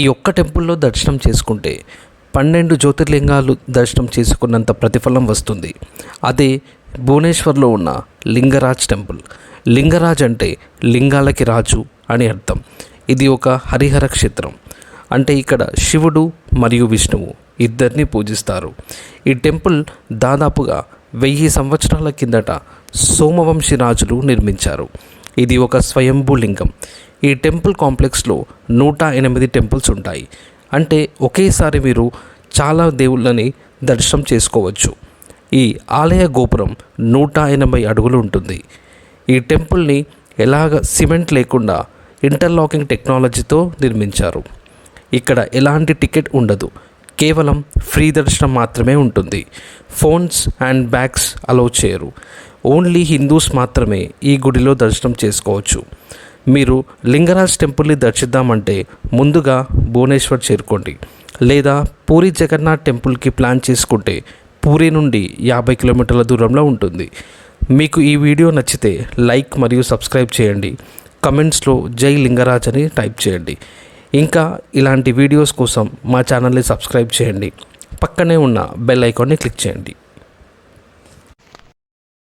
ఈ ఒక్క టెంపుల్లో దర్శనం చేసుకుంటే 12 జ్యోతిర్లింగాలు దర్శనం చేసుకున్నంత ప్రతిఫలం వస్తుంది. అదే భువనేశ్వర్లో ఉన్న లింగరాజ్ టెంపుల్. లింగరాజ్ అంటే లింగాలకి రాజు అని అర్థం. ఇది ఒక హరిహర క్షేత్రం. అంటే ఇక్కడ శివుడు మరియు విష్ణువు ఇద్దరిని పూజిస్తారు. ఈ టెంపుల్ దాదాపుగా 1000 సంవత్సరాల కిందట సోమవంశీ రాజులు నిర్మించారు. ఇది ఒక స్వయంభూ లింగం. ఈ టెంపుల్ కాంప్లెక్స్లో 108 టెంపుల్స్ ఉంటాయి. అంటే ఒకేసారి మీరు చాలా దేవుళ్ళని దర్శనం చేసుకోవచ్చు. ఈ ఆలయ గోపురం 180 అడుగులు ఉంటుంది. ఈ టెంపుల్ని ఎలాగ సిమెంట్ లేకుండా ఇంటర్లాకింగ్ టెక్నాలజీతో నిర్మించారు. ఇక్కడ ఎలాంటి టికెట్ ఉండదు, కేవలం ఫ్రీ దర్శనం మాత్రమే ఉంటుంది. ఫోన్స్ అండ్ బ్యాగ్స్ అలౌ చేయరు. ఓన్లీ హిందూస్ మాత్రమే ఈ గుడిలో దర్శనం చేసుకోవచ్చు. మీరు లింగరాజ్ టెంపుల్ని దర్శిద్దామంటే ముందుగా భువనేశ్వర్ చేరుకోండి, లేదా పూరి జగన్నాథ్ టెంపుల్కి ప్లాన్ చేసుకుంటే పూరి నుండి 50 కిలోమీటర్ల దూరంలో ఉంటుంది. మీకు ఈ వీడియో నచ్చితే లైక్ మరియు సబ్స్క్రైబ్ చేయండి. కమెంట్స్లో జై లింగరాజ్ అని టైప్ చేయండి. ఇంకా ఇలాంటి వీడియోస్ కోసం మా ఛానల్ని సబ్స్క్రైబ్ చేయండి. పక్కనే ఉన్న బెల్ ఐకాన్ని క్లిక్ చేయండి.